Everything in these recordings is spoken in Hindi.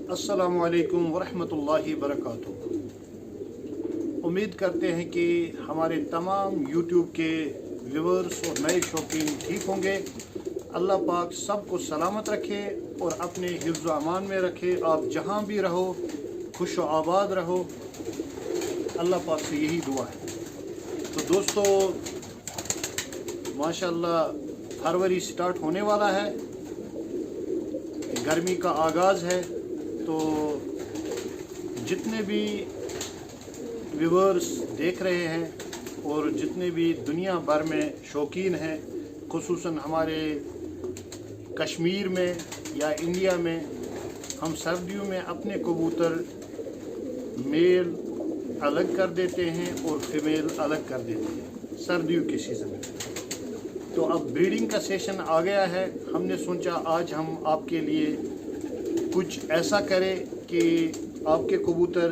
अस्सलामु अलैकुम वरहमतुल्लाहि वबरकातुहू। उम्मीद करते हैं कि हमारे तमाम यूट्यूब के व्यूअर्स और नए शौकीन ठीक होंगे। अल्लाह पाक सबको सलामत रखे और अपने हिफ्ज़ व अमान में रखे। आप जहाँ भी रहो खुश व आबाद रहो, अल्लाह पाक से यही दुआ है। तो दोस्तों, माशाअल्लाह फरवरी स्टार्ट होने वाला है, गर्मी का आगाज़ है। तो जितने भी व्यूअर्स देख रहे हैं और जितने भी दुनिया भर में शौकीन हैं, खुसूसन हमारे कश्मीर में या इंडिया में, हम सर्दियों में अपने कबूतर मेल अलग कर देते हैं और फीमेल अलग कर देते हैं सर्दियों के सीज़न में। तो अब ब्रीडिंग का सेशन आ गया है। हमने सोचा आज हम आपके लिए कुछ ऐसा करें कि आपके कबूतर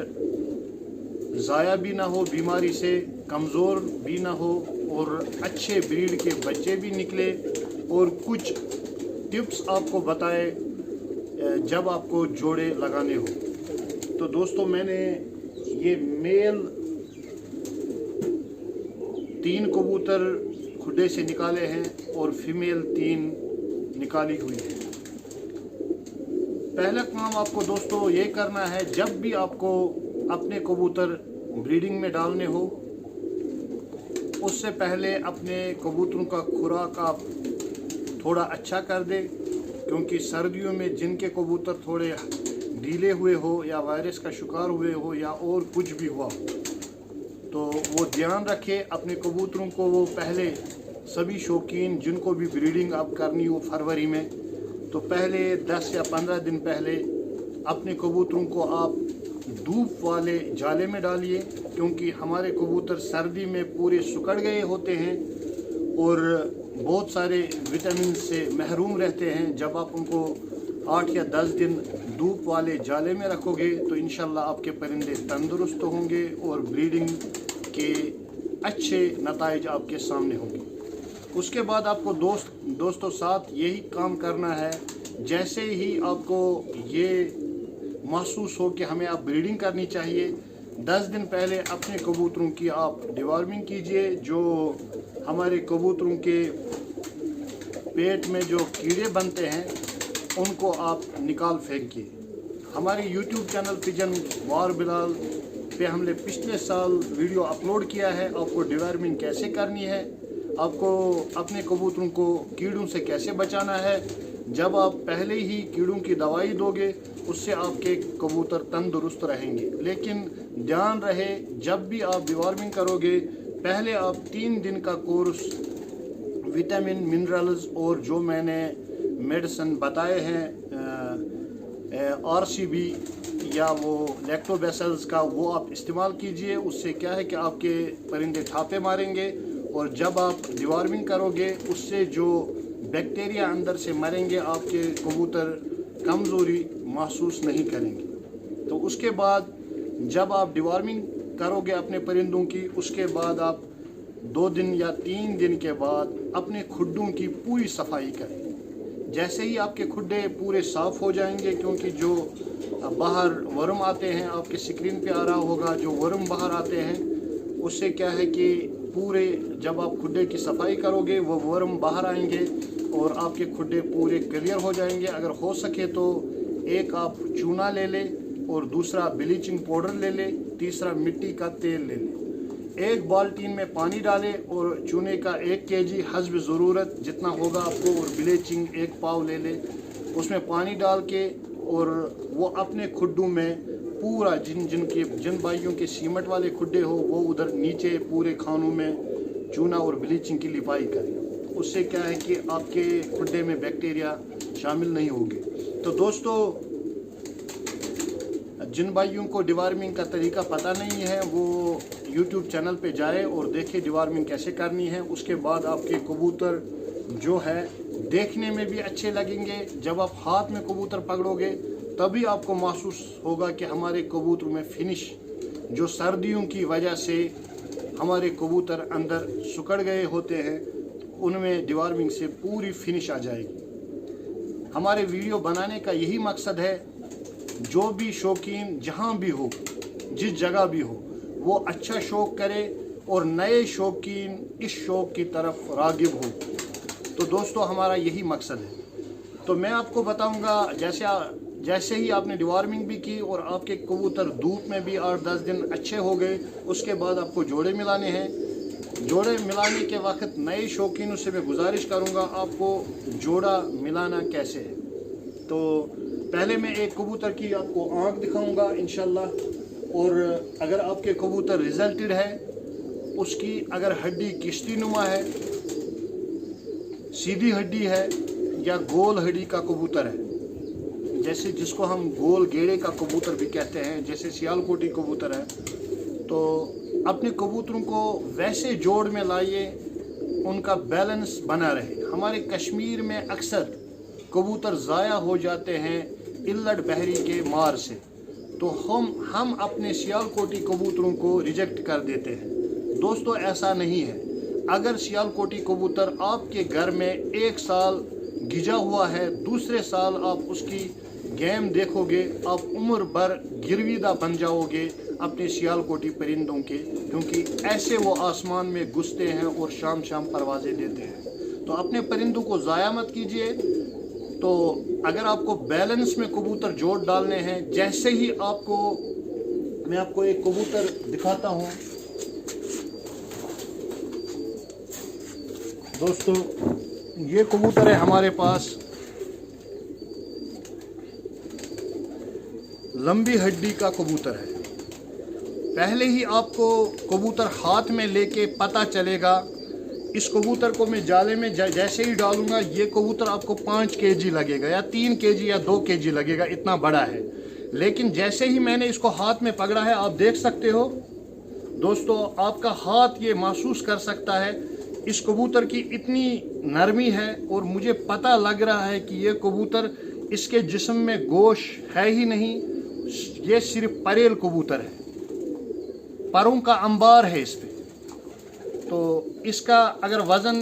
ज़ाया भी ना हो, बीमारी से कमज़ोर भी ना हो और अच्छे ब्रीड के बच्चे भी निकले, और कुछ टिप्स आपको बताए जब आपको जोड़े लगाने हो। तो दोस्तों, मैंने ये मेल 3 कबूतर खुडे से निकाले हैं और फीमेल 3 निकाली हुई है। पहला काम आपको दोस्तों ये करना है, जब भी आपको अपने कबूतर ब्रीडिंग में डालने हो, उससे पहले अपने कबूतरों का खुराक आप थोड़ा अच्छा कर दे, क्योंकि सर्दियों में जिनके कबूतर थोड़े ढीले हुए हो या वायरस का शिकार हुए हो या और कुछ भी हुआ हो, तो वो ध्यान रखे अपने कबूतरों को। वो पहले सभी शौकीन जिनको भी ब्रीडिंग आप करनी हो फरवरी में, तो पहले 10 या 15 दिन पहले अपने कबूतरों को आप धूप वाले जाले में डालिए, क्योंकि हमारे कबूतर सर्दी में पूरे सुकड़ गए होते हैं और बहुत सारे विटामिन से महरूम रहते हैं। जब आप उनको 8 या 10 दिन धूप वाले जाले में रखोगे तो इंशाल्लाह आपके परिंदे तंदुरुस्त होंगे और ब्रीडिंग के अच्छे नताइज आपके सामने होंगे। उसके बाद आपको दोस्तों साथ यही काम करना है। जैसे ही आपको ये महसूस हो कि हमें आप ब्रीडिंग करनी चाहिए, 10 दिन पहले अपने कबूतरों की आप डिवॉर्मिंग कीजिए। जो हमारे कबूतरों के पेट में जो कीड़े बनते हैं उनको आप निकाल फेंकिए। हमारे यूट्यूब चैनल पिजन वार बिलाल पे हमने पिछले साल वीडियो अपलोड किया है, आपको डिवॉर्मिंग कैसे करनी है, आपको अपने कबूतरों को कीड़ों से कैसे बचाना है। जब आप पहले ही कीड़ों की दवाई दोगे, उससे आपके कबूतर तंदुरुस्त रहेंगे। लेकिन ध्यान रहे, जब भी आप डिवॉर्मिंग करोगे, पहले आप 3 दिन का कोर्स विटामिन, मिनरल्स और जो मैंने मेडिसिन बताए हैं RCB या वो लैक्टोबैसिलस का, वो आप इस्तेमाल कीजिए। उससे क्या है कि आपके परिंदे ठापे मारेंगे और जब आप डिवॉर्मिंग करोगे उससे जो बैक्टीरिया अंदर से मरेंगे, आपके कबूतर कमज़ोरी महसूस नहीं करेंगे। तो उसके बाद जब आप डिवॉर्मिंग करोगे अपने परिंदों की, उसके बाद आप 2 दिन या 3 दिन के बाद अपने खुड्डों की पूरी सफाई करें। जैसे ही आपके खुड्डे पूरे साफ़ हो जाएंगे, क्योंकि जो बाहर वर्म आते हैं, आपके स्क्रीन पे आ रहा होगा, जो वर्म बाहर आते हैं, उससे क्या है कि पूरे जब आप खुड्डे की सफाई करोगे वो वर्म बाहर आएंगे और आपके खुड्डे पूरे क्लियर हो जाएंगे। अगर हो सके तो एक आप चूना ले ले और दूसरा ब्लीचिंग पाउडर ले ले, तीसरा मिट्टी का तेल ले ले। एक बाल्टीन में पानी डालें और चूने का 1 kg हस्ब ज़रूरत जितना होगा आपको, और ब्लीचिंग 1 पाव ले ले, उसमें पानी डाल के और वो अपने खुड्डों में पूरा जिन भाइयों के सीमेंट वाले खुड्डे हो, वो उधर नीचे पूरे खानों में चूना और ब्लीचिंग की लिपाई करें। उससे क्या है कि आपके खुड्डे में बैक्टीरिया शामिल नहीं होंगे। तो दोस्तों, जिन भाइयों को डिवॉर्मिंग का तरीका पता नहीं है, वो यूट्यूब चैनल पे जाए और देखे डिवॉर्मिंग कैसे करनी है। उसके बाद आपके कबूतर जो है देखने में भी अच्छे लगेंगे। जब आप हाथ में कबूतर पकड़ोगे तभी आपको महसूस होगा कि हमारे कबूतर में फिनिश, जो सर्दियों की वजह से हमारे कबूतर अंदर सुकड़ गए होते हैं, उनमें डिवॉर्मिंग से पूरी फिनिश आ जाएगी। हमारे वीडियो बनाने का यही मकसद है जो भी शौकीन जहाँ भी हो, जिस जगह भी हो, वो अच्छा शौक़ करे और नए शौकीन इस शौक़ की तरफ रागिब हो। तो दोस्तों हमारा यही मकसद है। तो मैं आपको बताऊंगा, जैसे ही आपने डिवॉर्मिंग भी की और आपके कबूतर धूप में भी 8-10 दिन अच्छे हो गए, उसके बाद आपको जोड़े मिलाने हैं। जोड़े मिलाने के वक्त नए शौकीनों से मैं गुजारिश करूंगा आपको जोड़ा मिलाना कैसे है। तो पहले मैं एक कबूतर की आपको आँख दिखाऊंगा इंशाल्लाह, और अगर आपके कबूतर रिजल्टेड है, उसकी अगर हड्डी किश्ती नुमा है, सीधी हड्डी है या गोल हड्डी का कबूतर है, जैसे जिसको हम गोल गेड़े का कबूतर भी कहते हैं, जैसे सियालकोटी कबूतर है, तो अपने कबूतरों को वैसे जोड़ में लाइए उनका बैलेंस बना रहे। हमारे कश्मीर में अक्सर कबूतर ज़ाया हो जाते हैं इल्लट बहरी के मार से, तो हम अपने सियालकोटी कबूतरों को रिजेक्ट कर देते हैं। दोस्तों ऐसा नहीं है। अगर सियालकोटी कबूतर आपके घर में 1 साल गिजा हुआ है, दूसरे साल आप उसकी गेम देखोगे, आप उम्र भर गिरवीदा बन जाओगे अपने सियालकोटी परिंदों के, क्योंकि ऐसे वो आसमान में घुसते हैं और शाम शाम परवाज़ें देते हैं। तो अपने परिंदों को ज़ाया मत कीजिए। तो अगर आपको बैलेंस में कबूतर जोड़ डालने हैं, जैसे ही मैं आपको एक कबूतर दिखाता हूँ दोस्तों, ये कबूतर है हमारे पास, लंबी हड्डी का कबूतर है। पहले ही आपको कबूतर हाथ में लेके पता चलेगा। इस कबूतर को मैं जाले में जैसे ही डालूंगा, ये कबूतर आपको 5 केजी लगेगा या 3 केजी या 2 केजी लगेगा, इतना बड़ा है। लेकिन जैसे ही मैंने इसको हाथ में पकड़ा है, आप देख सकते हो दोस्तों, आपका हाथ ये महसूस कर सकता है इस कबूतर की इतनी नरमी है, और मुझे पता लग रहा है कि ये कबूतर, इसके जिस्म में गोश्त है ही नहीं, ये सिर्फ परेल कबूतर है, परों का अंबार है इस पे। तो इसका अगर वज़न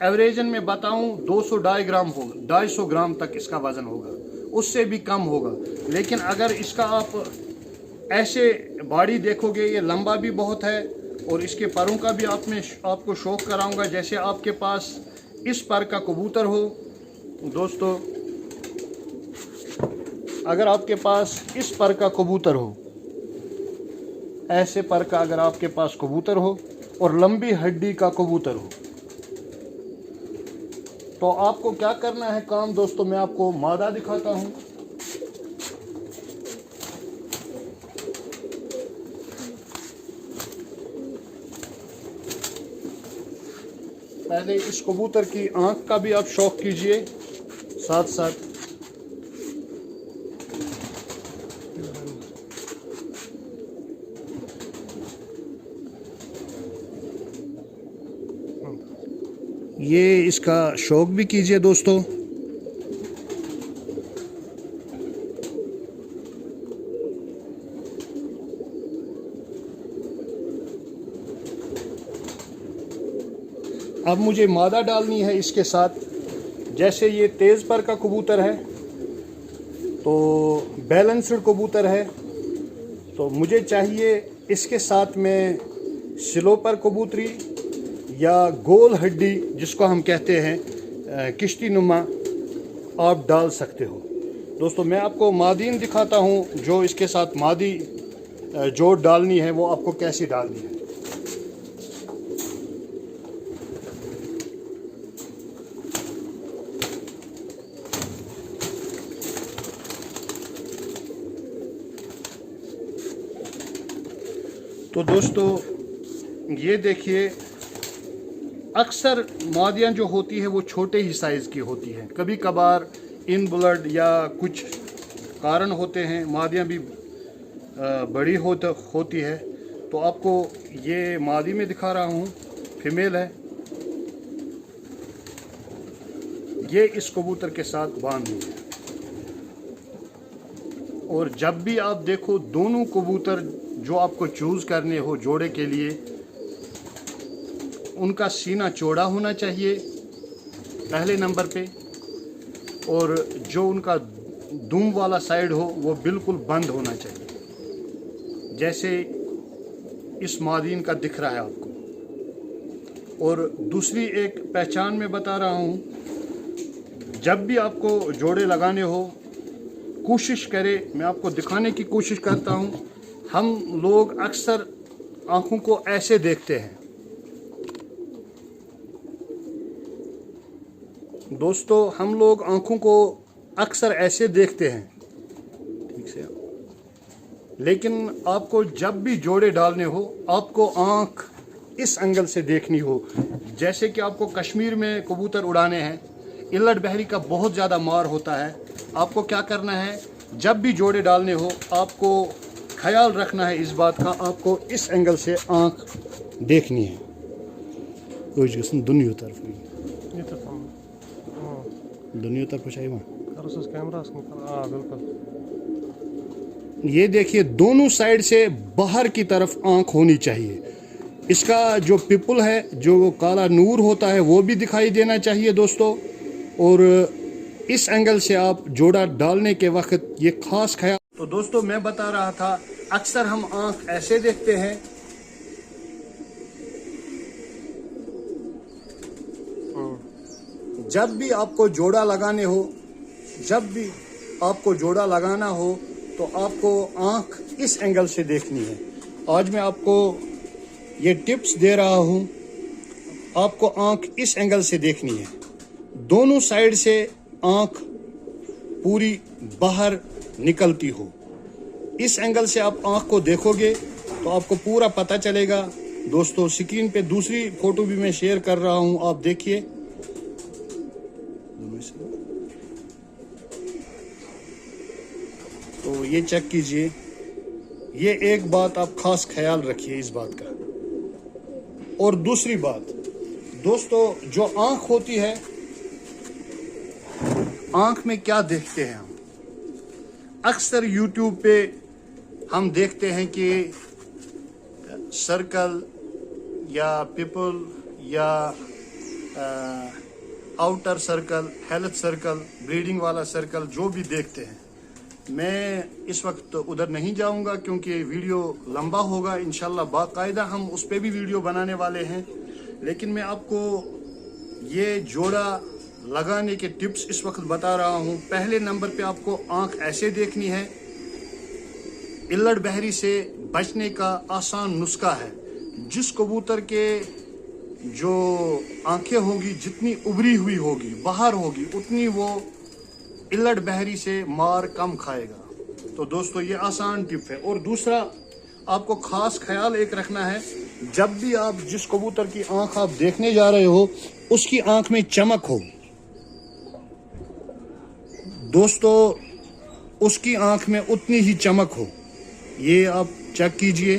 एवरेजन में बताऊं 200-250 ग्राम होगा, 250 ग्राम तक इसका वज़न होगा, उससे भी कम होगा। लेकिन अगर इसका आप ऐसे बॉडी देखोगे, ये लंबा भी बहुत है, और इसके परों का भी आपको शौक़ कराऊंगा। जैसे आपके पास इस पर का कबूतर हो दोस्तों, अगर आपके पास इस पर का कबूतर हो, ऐसे पर का अगर आपके पास कबूतर हो और लंबी हड्डी का कबूतर हो, तो आपको क्या करना है काम दोस्तों, मैं आपको मादा दिखाता हूँ। पहले इस कबूतर की आँख का भी आप शौक़ कीजिए साथ साथ। ये इसका शौक़ भी कीजिए दोस्तों। अब मुझे मादा डालनी है इसके साथ। जैसे ये तेज़ पर का कबूतर है, तो बैलेंस्ड कबूतर है, तो मुझे चाहिए इसके साथ में स्लो पर कबूतरी या गोल हड्डी, जिसको हम कहते हैं किश्ती नुमा, आप डाल सकते हो। दोस्तों मैं आपको मादीन दिखाता हूँ, जो इसके साथ मादी जोड़ डालनी है वो आपको कैसी डालनी है। तो दोस्तों ये देखिए, अक्सर मादियाँ जो होती है वो छोटे ही साइज़ की होती हैं। कभी कभार इन ब्लड या कुछ कारण होते हैं, मादियाँ भी बड़ी होती है। तो आपको ये मादी में दिखा रहा हूँ, फीमेल है, ये इस कबूतर के साथ बांध दी है। और जब भी आप देखो, दोनों कबूतर जो आपको चूज़ करने हो जोड़े के लिए, उनका सीना चौड़ा होना चाहिए पहले नंबर पे, और जो उनका दुम वाला साइड हो वो बिल्कुल बंद होना चाहिए, जैसे इस मादीन का दिख रहा है आपको। और दूसरी एक पहचान मैं बता रहा हूँ, जब भी आपको जोड़े लगाने हो कोशिश करें, मैं आपको दिखाने की कोशिश करता हूँ, हम लोग अक्सर आँखों को ऐसे देखते हैं। दोस्तों हम लोग आँखों को अक्सर ऐसे देखते हैं, ठीक से, लेकिन आपको जब भी जोड़े डालने हो आपको आँख इस एंगल से देखनी हो। जैसे कि आपको कश्मीर में कबूतर उड़ाने हैं, इल्लट बहरी का बहुत ज़्यादा मार होता है। आपको क्या करना है, जब भी जोड़े डालने हो आपको ख्याल रखना है इस बात का, आपको इस एंगल से आँख देखनी है। दुनिया तरफ दुनिया तरफ ये देखिए, दोनों साइड से बाहर की तरफ आँख होनी चाहिए। इसका जो पिपुल है, जो काला नूर होता है, वो भी दिखाई देना चाहिए दोस्तों। और इस एंगल से आप जोड़ा डालने के वक्त ये खास ख्याल। तो दोस्तों मैं बता रहा था, अक्सर हम आँख ऐसे देखते हैं, जब भी आपको जोड़ा लगाने हो, जब भी आपको जोड़ा लगाना हो तो आपको आँख इस एंगल से देखनी है। आज मैं आपको ये टिप्स दे रहा हूँ, आपको आँख इस एंगल से देखनी है, दोनों साइड से आँख पूरी बाहर निकलती हो। इस एंगल से आप आँख को देखोगे तो आपको पूरा पता चलेगा। दोस्तों स्क्रीन पे दूसरी फोटो भी मैं शेयर कर रहा हूँ, आप देखिए। तो ये चेक कीजिए, ये एक बात आप खास ख्याल रखिए इस बात का। और दूसरी बात दोस्तों, जो आँख होती है, आँख में क्या देखते हैं हम? अक्सर YouTube पे हम देखते हैं कि सर्कल या पिपल या outer circle, health circle, breeding वाला सर्कल, जो भी देखते हैं। मैं इस वक्त उधर नहीं जाऊंगा क्योंकि वीडियो लंबा होगा। इंशाल्लाह बाकायदा हम उस पर भी वीडियो बनाने वाले हैं। लेकिन मैं आपको ये जोड़ा लगाने के टिप्स इस वक्त बता रहा हूँ। पहले नंबर पे आपको आँख ऐसे देखनी है। इल्लट बहरी से बचने का आसान नुस्खा है। जिस कबूतर के जो आंखें होगी, जितनी उभरी हुई होगी, बाहर होगी, उतनी वो इल्लट बहरी से मार कम खाएगा। तो दोस्तों ये आसान टिप है। और दूसरा आपको खास ख्याल एक रखना है, जब भी आप जिस कबूतर की आंख आप देखने जा रहे हो उसकी आंख में चमक हो। दोस्तों उसकी आंख में उतनी ही चमक हो, ये आप चेक कीजिए।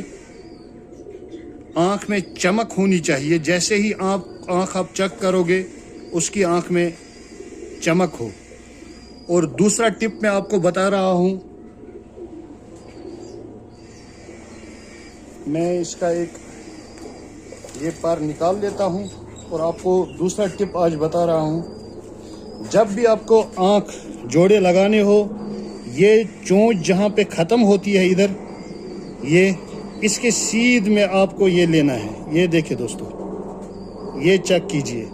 आंख में चमक होनी चाहिए। जैसे ही आंख आप चेक करोगे उसकी आंख में चमक हो। और दूसरा टिप मैं आपको बता रहा हूं, मैं इसका एक ये पार निकाल लेता हूं और आपको दूसरा टिप आज बता रहा हूं। जब भी आपको आंख जोड़े लगाने हो, ये चोंच जहां पे ख़त्म होती है इधर, ये इसके सीध में आपको ये लेना है। ये देखिए दोस्तों, ये चेक कीजिए।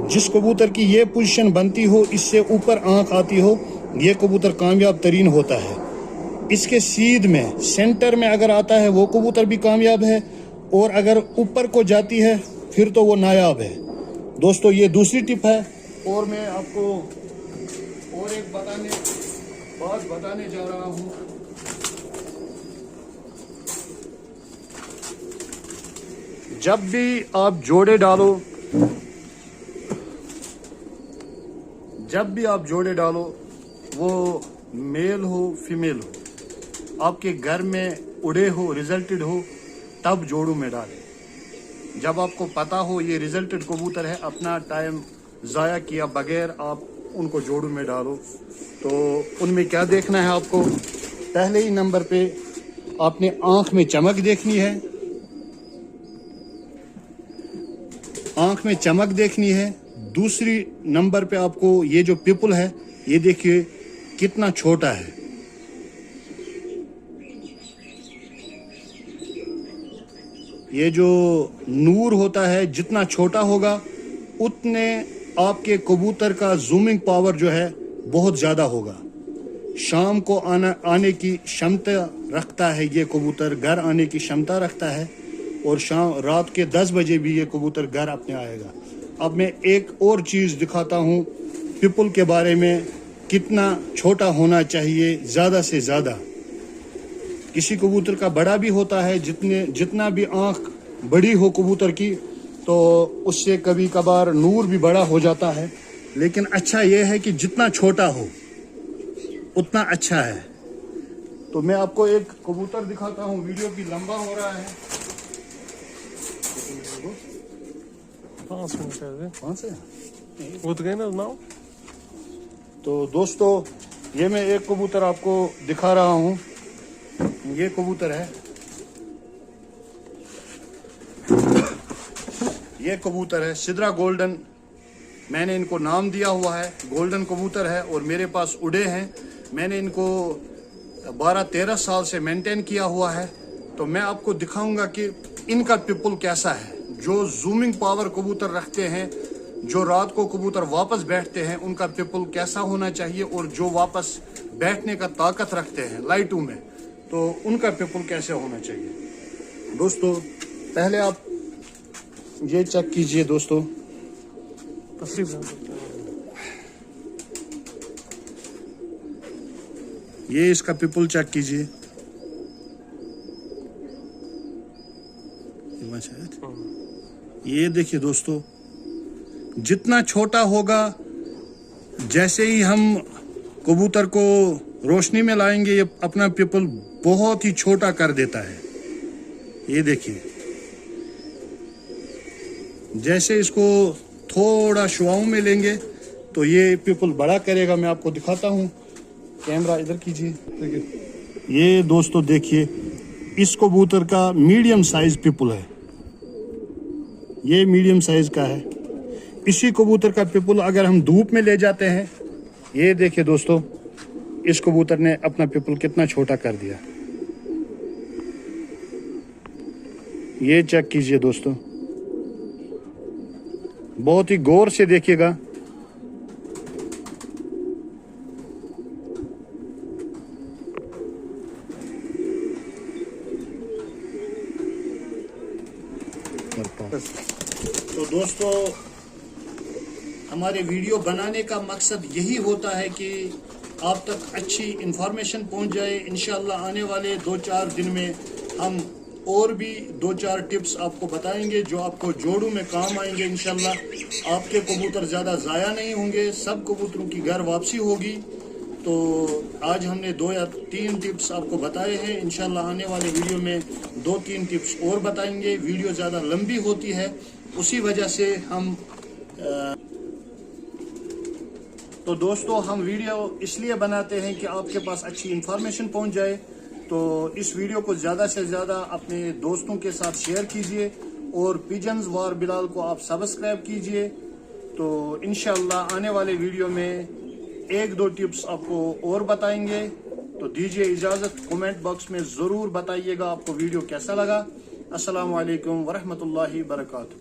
जिस कबूतर की ये पोजीशन बनती हो, इससे ऊपर आंख आती हो, ये कबूतर कामयाब तरीन होता है। इसके सीध में सेंटर में अगर आता है वो कबूतर भी कामयाब है, और अगर ऊपर को जाती है फिर तो वो नायाब है। दोस्तों ये दूसरी टिप है। और मैं आपको और एक बात बताने जा रहा हूँ। जब भी आप जोड़े डालो, वो मेल हो फीमेल हो, आपके घर में उड़े हो, रिजल्टेड हो, तब जोड़ों में डालें। जब आपको पता हो ये रिजल्टेड कबूतर है, अपना टाइम ज़ाया किया बगैर आप उनको जोड़ों में डालो। तो उनमें क्या देखना है आपको? पहले ही नंबर पे आपने आँख में चमक देखनी है। आँख में चमक देखनी है। दूसरी नंबर पे आपको ये जो पिपुल है, ये देखिए, कितना छोटा है। ये जो नूर होता है जितना छोटा होगा उतने आपके कबूतर का जूमिंग पावर जो है बहुत ज़्यादा होगा। शाम को आने की क्षमता रखता है ये कबूतर, घर आने की क्षमता रखता है, और रात के 10 बजे भी ये कबूतर घर अपने आएगा। अब मैं एक और चीज़ दिखाता हूँ पिपल के बारे में, कितना छोटा होना चाहिए ज़्यादा से ज़्यादा। किसी कबूतर का बड़ा भी होता है, जितना भी आँख बड़ी हो कबूतर की तो उससे कभी कभार नूर भी बड़ा हो जाता है, लेकिन अच्छा यह है कि जितना छोटा हो उतना अच्छा है। तो मैं आपको एक कबूतर दिखाता हूँ, वीडियो भी लंबा हो रहा है। 5 मिनट है। 5 है वो तो कहना ना। तो दोस्तों ये मैं एक कबूतर आपको दिखा रहा हूँ। ये कबूतर है, ये कबूतर है सिद्रा गोल्डन। मैंने इनको नाम दिया हुआ है, गोल्डन कबूतर है और मेरे पास उड़े हैं। मैंने इनको 12-13 साल से मेंटेन किया हुआ है। तो मैं आपको दिखाऊंगा कि इनका पिपल कैसा है। जो जूमिंग पावर कबूतर रखते हैं, जो रात को कबूतर वापस बैठते हैं, उनका पिपल कैसा होना चाहिए, और जो वापस बैठने का ताकत रखते हैं लाइटों में, तो उनका पिपल कैसे होना चाहिए। दोस्तों पहले आप ये चेक कीजिए दोस्तों, ये इसका पिपल चेक कीजिए। ये देखिए दोस्तों, जितना छोटा होगा, जैसे ही हम कबूतर को रोशनी में लाएंगे ये अपना पिपल बहुत ही छोटा कर देता है। ये देखिए, जैसे इसको थोड़ा शुआओं में लेंगे तो ये पिपल बड़ा करेगा। मैं आपको दिखाता हूँ, कैमरा इधर कीजिए। ये दोस्तों देखिए, इस कबूतर का मीडियम साइज पिपल है, ये मीडियम साइज का है। इसी कबूतर का पिपल अगर हम धूप में ले जाते हैं, ये देखिए दोस्तों, इस कबूतर ने अपना पिपल कितना छोटा कर दिया। ये चेक कीजिए दोस्तों, बहुत ही गौर से देखिएगा। तो दोस्तों हमारे वीडियो बनाने का मकसद यही होता है कि आप तक अच्छी इंफॉर्मेशन पहुंच जाए। इंशाल्लाह आने वाले 2-4 दिन में हम और भी 2-4 टिप्स आपको बताएंगे जो आपको जोड़ों में काम आएंगे। इंशाल्लाह आपके कबूतर ज़्यादा ज़ाया नहीं होंगे, सब कबूतरों की घर वापसी होगी। तो आज हमने 2 या 3 टिप्स आपको बताए हैं। इंशाल्लाह आने वाले वीडियो में 2-3 टिप्स और बताएंगे। वीडियो ज़्यादा लंबी होती है, उसी वजह से हम तो दोस्तों हम वीडियो इसलिए बनाते हैं कि आपके पास अच्छी इंफॉर्मेशन पहुंच जाए। तो इस वीडियो को ज़्यादा से ज़्यादा अपने दोस्तों के साथ शेयर कीजिए और पिजन्स वार बिलाल को आप सब्सक्राइब कीजिए। तो इंशाल्लाह आने वाले वीडियो में 1-2 टिप्स आपको और बताएंगे। तो दीजिए इजाज़त, कमेंट बॉक्स में ज़रूर बताइएगा आपको वीडियो कैसा लगा। अस्सलामु अलैकुम वरहमतुल्लाहि वबरकातुहू।